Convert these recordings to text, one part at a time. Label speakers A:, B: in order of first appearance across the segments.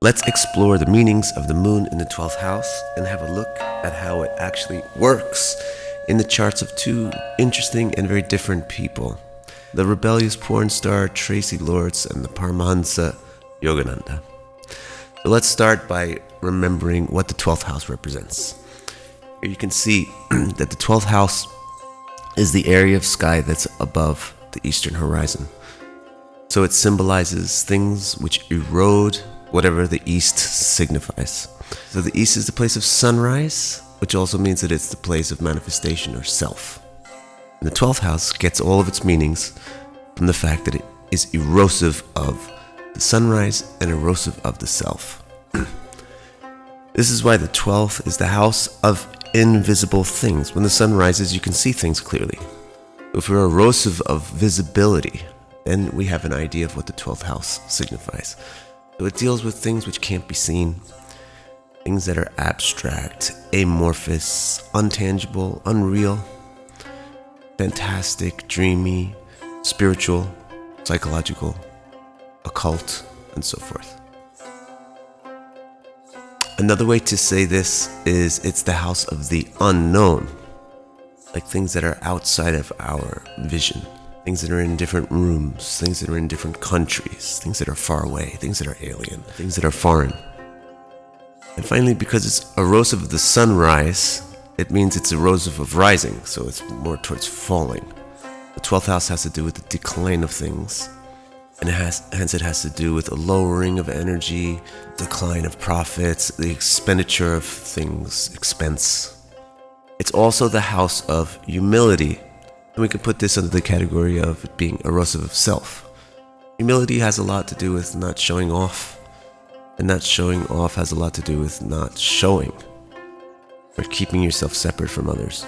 A: Let's explore the meanings of the moon in the 12th house and have a look at how it actually works in the charts of two interesting and very different people, the rebellious Pornstar Traci Lords and the Paramahamsa Yogananda. So let's start by remembering what the 12th house represents. Here you can see that the 12th house is the area of sky that's above the eastern horizon. So it symbolizes things which erode whatever the east signifies. So the east is the place of sunrise, which also means that it's the place of manifestation or self. And the 12th house gets all of its meanings from the fact that it is erosive of the sunrise and erosive of the self. This is why the 12th is the house of invisible things. When the sun rises, you can see things clearly. If we're erosive of visibility, then we have an idea of what the 12th house signifies. So it deals with things which can't be seen, things that are abstract, amorphous, untangible, unreal, fantastic, dreamy, spiritual, psychological, occult, and so forth. Another way to say this is it's the house of the unknown, like things that are outside of our vision. Things that are in different rooms, things that are in different countries, things that are far away, things that are alien, things that are foreign. And finally, because it's erosive of the sunrise, it means it's erosive of rising, so it's more towards falling. The 12th house has to do with the decline of things, and hence it has to do with a lowering of energy, decline of profits, the expenditure of things, expense. It's also the house of humility. And we can put this under the category of it being erosive of self. Humility has a lot to do with not showing off, and not showing off has a lot to do with not showing, or keeping yourself separate from others.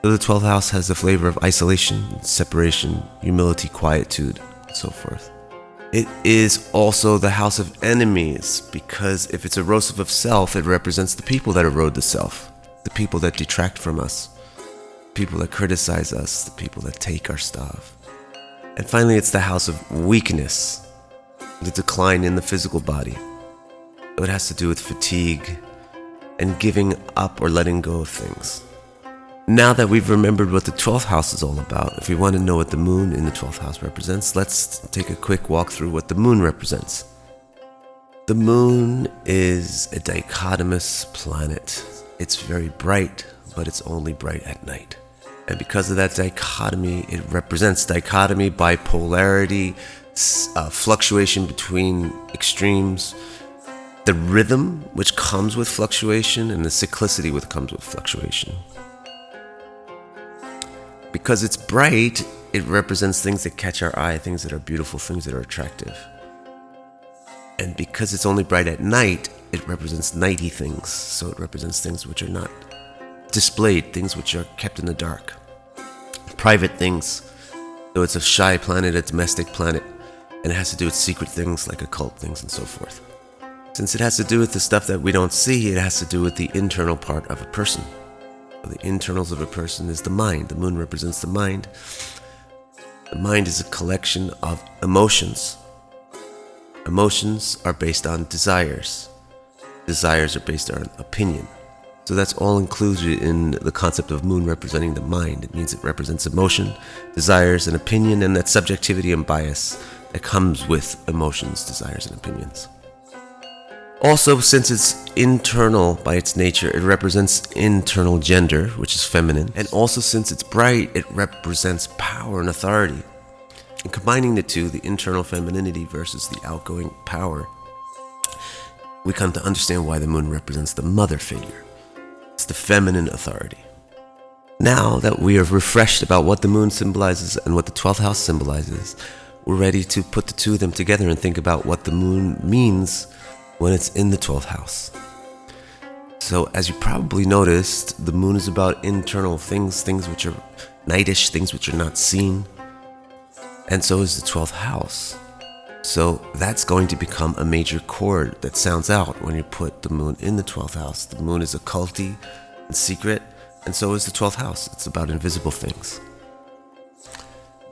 A: So the 12th house has the flavor of isolation, separation, humility, quietude, and so forth. It is also the house of enemies, because if it's erosive of self, it represents the people that erode the self, the people that detract from us, people that criticize us, the people that take our stuff. And finally, it's the house of weakness, the decline in the physical body. So it has to do with fatigue and giving up or letting go of things. Now that we've remembered what the 12th house is all about, if we want to know what the moon in the 12th house represents, let's take a quick walk through what the moon represents. The moon is a dichotomous planet. It's very bright, but it's only bright at night. And because of that dichotomy, it represents dichotomy, bipolarity, fluctuation between extremes, the rhythm which comes with fluctuation, and the cyclicity which comes with fluctuation. Because it's bright, it represents things that catch our eye, things that are beautiful, things that are attractive. And because it's only bright at night, it represents nighty things. So it represents things which are not displayed, things which are kept in the dark, private things. So it's a shy planet, a domestic planet, and it has to do with secret things like occult things and so forth. Since it has to do with the stuff that we don't see, it has to do with the internal part of a person. The internals of a person is the mind. The moon represents the mind. The mind is a collection of emotions. Emotions are based on desires. Desires are based on opinion. So that's all included in the concept of moon representing the mind. It means it represents emotion, desires, and opinion, and that subjectivity and bias that comes with emotions, desires, and opinions. Also, since it's internal by its nature, it represents internal gender, which is feminine. And also, since it's bright, it represents power and authority. And combining the two, the internal femininity versus the outgoing power, we come to understand why the moon represents the mother figure. It's the feminine authority. Now that we are refreshed about what the moon symbolizes and what the 12th house symbolizes, we're ready to put the two of them together and think about what the moon means when it's in the 12th house. So as you probably noticed, the moon is about internal things, things which are nightish, things which are not seen. And so is the 12th house. So that's going to become a major chord that sounds out when you put the moon in the 12th house. The moon is occulty and secret, and so is the 12th house. It's about invisible things.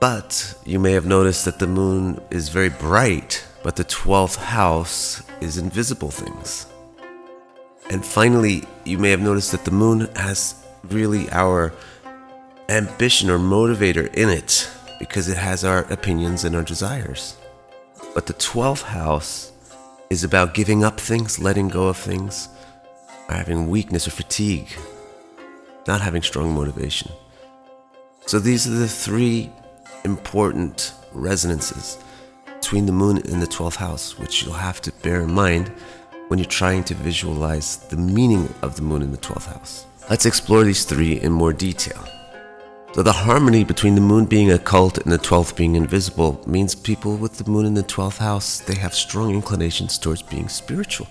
A: But you may have noticed that the moon is very bright But the 12th house is invisible things. And finally, you may have noticed that the moon has really our ambition or motivator in it, because it has our opinions and our desires. But the 12th house is about giving up things, letting go of things, or having weakness or fatigue, not having strong motivation. So these are the three important resonances between the moon and the 12th house, which you'll have to bear in mind when you're trying to visualize the meaning of the moon in the 12th house. Let's explore these three in more detail. So the harmony between the moon being occult and the 12th being invisible means people with the moon in the 12th house, they have strong inclinations towards being spiritual.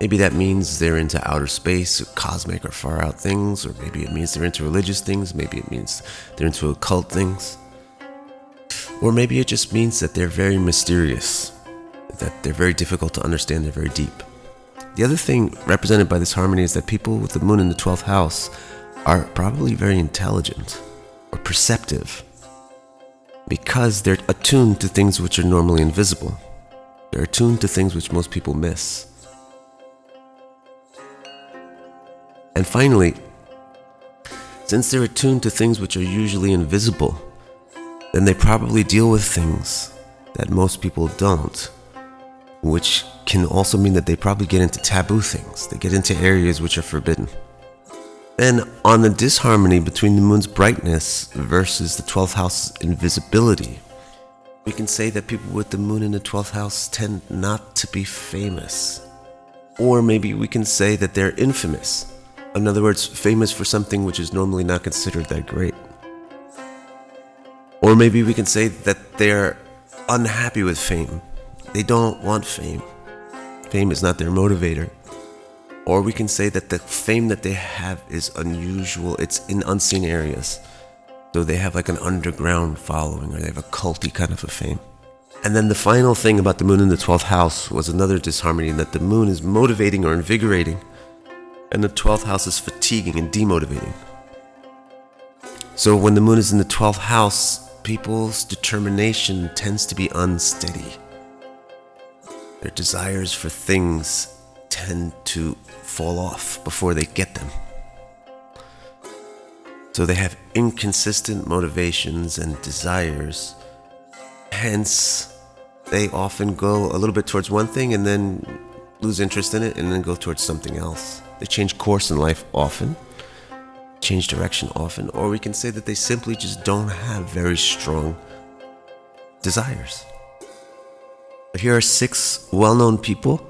A: Maybe that means they're into outer space, or cosmic or far out things, or maybe it means they're into religious things, maybe it means they're into occult things. Or maybe it just means that they're very mysterious, that they're very difficult to understand, they're very deep. The other thing represented by this harmony is that people with the moon in the 12th house are probably very intelligent or perceptive, because they're attuned to things which are normally invisible. They're attuned to things which most people miss. And finally, since they're attuned to things which are usually invisible, then they probably deal with things that most people don't, which can also mean that they probably get into taboo things. They get into areas which are forbidden. Then, on the disharmony between the moon's brightness versus the 12th house's invisibility, we can say that people with the moon in the 12th house tend not to be famous. Or maybe we can say that they're infamous. In other words, famous for something which is normally not considered that great. Or maybe we can say that they're unhappy with fame. They don't want fame. Fame is not their motivator. Or we can say that the fame that they have is unusual. It's in unseen areas. So they have like an underground following, or they have a culty kind of a fame. And then the final thing about the moon in the 12th house was another disharmony, in that the moon is motivating or invigorating, and the 12th house is fatiguing and demotivating. So when the moon is in the 12th house, people's determination tends to be unsteady. Their desires for things tend to fall off before they get them. So they have inconsistent motivations and desires. Hence, they often go a little bit towards one thing and then lose interest in it and then go towards something else. They change course in life often, change direction often, or we can say that they simply just don't have very strong desires. But here are 6 well-known people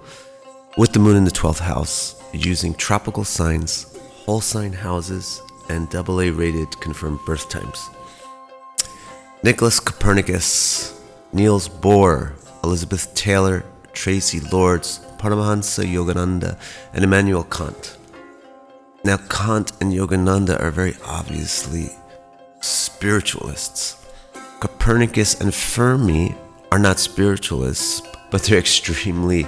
A: with the moon in the 12th house, using tropical signs, whole sign houses, and AA rated confirmed birth times. Nicholas Copernicus, Niels Bohr, Elizabeth Taylor, Traci Lords, Paramahamsa Yogananda, and Immanuel Kant. Now, Kant and Yogananda are very obviously spiritualists. Copernicus and Fermi are not spiritualists, but they're extremely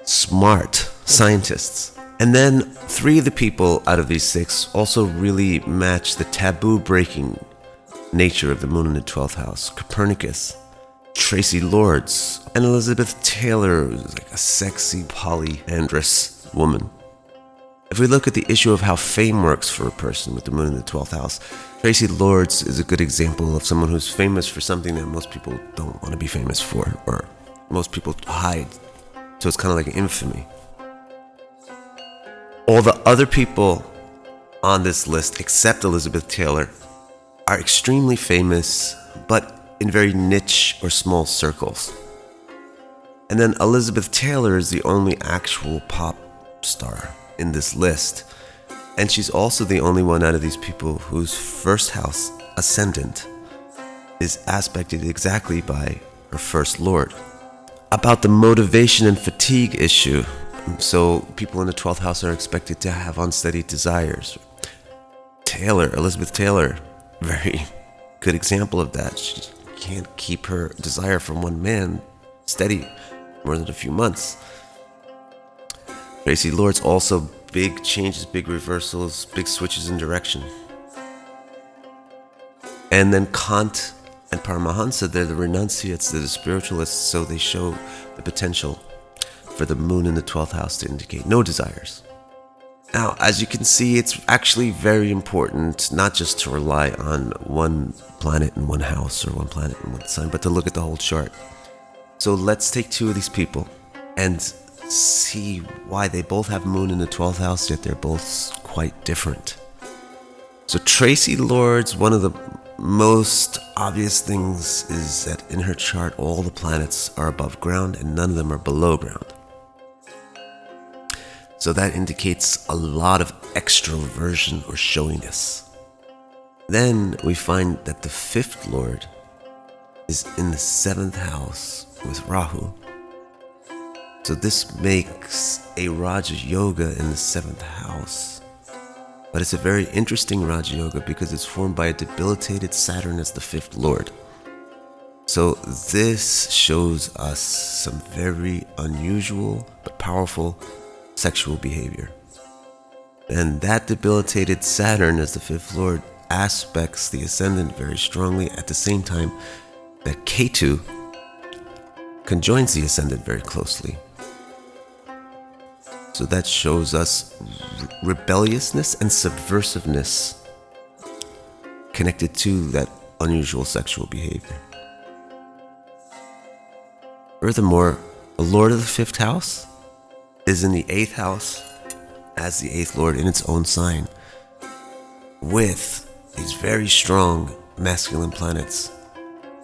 A: smart scientists. And then 3 of the people out of these 6 also really match the taboo-breaking nature of the moon in the 12th house. Copernicus, Traci Lords, and Elizabeth Taylor, who's like a sexy polyandrous woman. If we look at the issue of how fame works for a person with the moon in the 12th house, Traci Lords is a good example of someone who's famous for something that most people don't want to be famous for, or most people hide. So it's kind of like infamy. All the other people on this list, except Elizabeth Taylor, are extremely famous, but in very niche or small circles. And then Elizabeth Taylor is the only actual pop star in this list. And she's also the only one out of these people whose first house ascendant is aspected exactly by her first lord. About the motivation and fatigue issue, so people in the 12th house are expected to have unsteady desires. Elizabeth Taylor, very good example of that. She can't keep her desire from one man steady more than a few months. Traci Lords, also big changes, big reversals, big switches in direction. And then Kant And Paramahamsa, they're the renunciates, they're the spiritualists, so they show the potential for the moon in the 12th house to indicate no desires. Now, as you can see, it's actually very important not just to rely on one planet in one house or one planet in one sign, but to look at the whole chart. So let's take two of these people and see why they both have moon in the 12th house, yet they're both quite different. So Traci Lords, one of the most obvious things is that in her chart, all the planets are above ground and none of them are below ground. So that indicates a lot of extroversion or showiness. Then we find that the 5th Lord is in the 7th house with Rahu. So this makes a Raja Yoga in the 7th house. But it's a very interesting Raja Yoga because it's formed by a debilitated Saturn as the 5th Lord. So this shows us some very unusual but powerful sexual behavior. And that debilitated Saturn as the 5th Lord aspects the ascendant very strongly at the same time that Ketu conjoins the ascendant very closely. So that shows us rebelliousness and subversiveness connected to that unusual sexual behavior. Furthermore, the Lord of the 5th house is in the 8th house as the 8th Lord in its own sign, with these very strong masculine planets,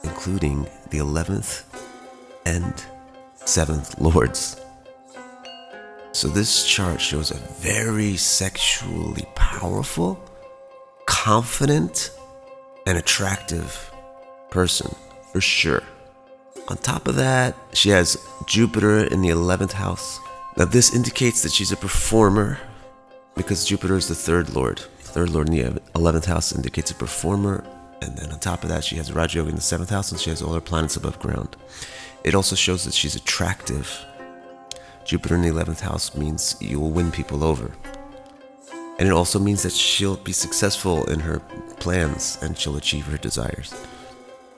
A: including the 11th and 7th Lords. So this chart shows a very sexually powerful, confident, and attractive person, for sure. On top of that, she has Jupiter in the 11th house. Now this indicates that she's a performer because Jupiter is the 3rd Lord. The 3rd Lord in the 11th house indicates a performer. And then on top of that, she has Raja Yoga in the 7th house and she has all her planets above ground. It also shows that she's attractive. Jupiter in the 11th house means you will win people over. And it also means that she'll be successful in her plans and she'll achieve her desires.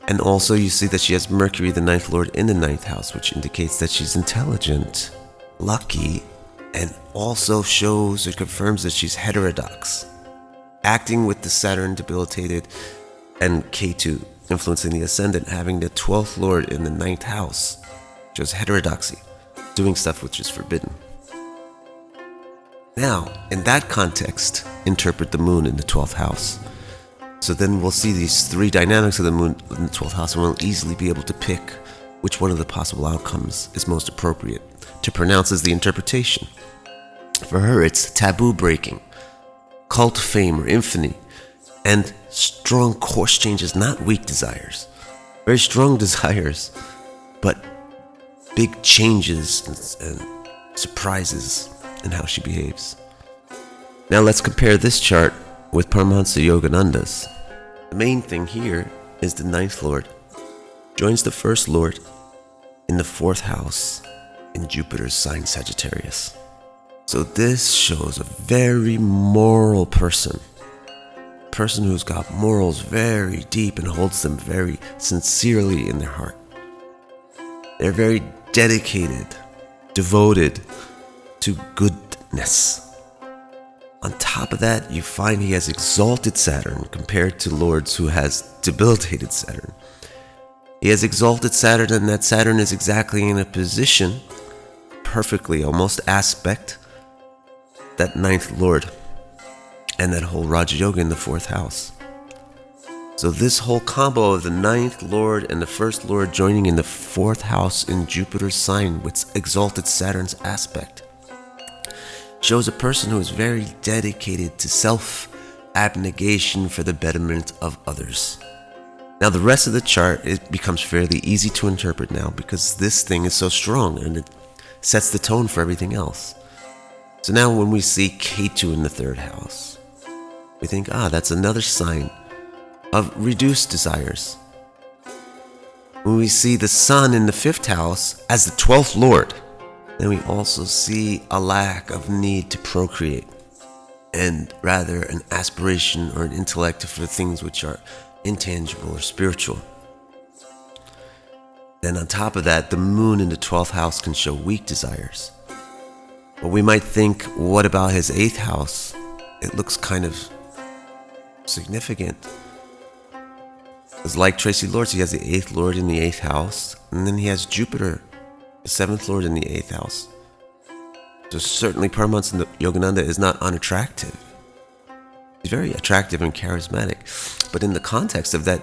A: And also you see that she has Mercury, the 9th Lord, in the 9th house, which indicates that she's intelligent, lucky, and also shows or confirms that she's heterodox, acting with the Saturn debilitated and Ketu influencing the ascendant, having the 12th Lord in the 9th house, shows heterodoxy, doing stuff which is forbidden. Now, in that context, interpret the moon in the 12th house. So then we'll see these three dynamics of the moon in the 12th house, and we'll easily be able to pick which one of the possible outcomes is most appropriate to pronounce as the interpretation. For her, it's taboo breaking, cult fame or infamy, and strong course changes, not weak desires. Very strong desires, but big changes and surprises in how she behaves. Now let's compare this chart with Paramahamsa Yogananda's. The main thing here is the 9th Lord joins the 1st Lord in the 4th house in Jupiter's sign Sagittarius. So this shows a very moral person who's got morals very deep and holds them very sincerely in their heart. They're very dedicated, devoted to goodness. On top of that, you find he has exalted Saturn compared to Lords who has debilitated Saturn. He has exalted Saturn, and that Saturn is exactly in a position, perfectly, almost aspect, that 9th Lord and that whole Raja Yoga in the 4th house. So this whole combo of the 9th Lord and the 1st Lord joining in the 4th house in Jupiter's sign with exalted Saturn's aspect shows a person who is very dedicated to self-abnegation for the betterment of others. Now the rest of the chart, it becomes fairly easy to interpret now because this thing is so strong and it sets the tone for everything else. So now when we see Ketu in the 3rd house, we think, that's another sign of reduced desires. When we see the Sun in the 5th house as the 12th Lord, then we also see a lack of need to procreate, and rather an aspiration or an intellect for things which are intangible or spiritual. Then on top of that, the moon in the 12th house can show weak desires. But we might think, what about his 8th house? It looks kind of significant. It's like Traci Lords, he has the 8th lord in the 8th house, and then he has Jupiter, the 7th lord in the 8th house. So certainly Paramahamsa and Yogananda is not unattractive. He's very attractive and charismatic. But in the context of that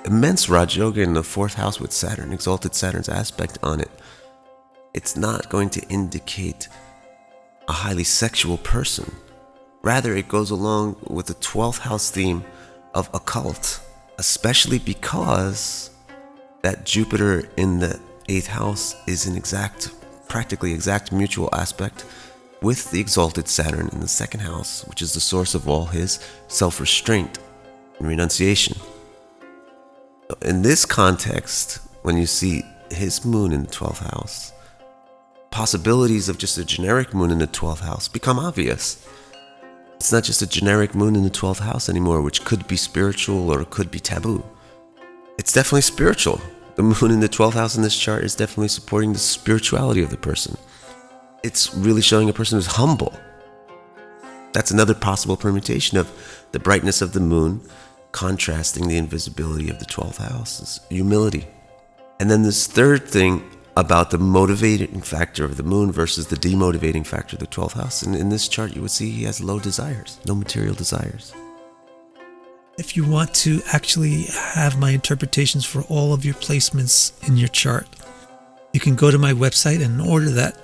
A: immense Raj Yoga in the 4th house with Saturn, exalted Saturn's aspect on it, it's not going to indicate a highly sexual person. Rather, it goes along with the 12th house theme of occult, especially because that Jupiter in the 8th house is an practically exact mutual aspect with the exalted Saturn in the 2nd house, which is the source of all his self-restraint and renunciation. In this context, when you see his moon in the 12th house, possibilities of just a generic moon in the 12th house become obvious. It's not just a generic moon in the 12th house anymore, which could be spiritual or could be taboo. It's definitely spiritual. The moon in the 12th house in this chart is definitely supporting the spirituality of the person. It's really showing a person who's humble. That's another possible permutation of the brightness of the moon contrasting the invisibility of the 12th house, is humility. And then this third thing about the motivating factor of the moon versus the demotivating factor of the 12th house. And in this chart, you would see he has low desires, no material desires.
B: If you want to actually have my interpretations for all of your placements in your chart, you can go to my website and order that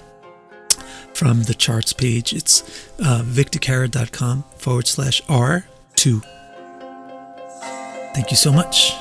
B: from the charts page. It's victorcara.com/R2. Thank you so much.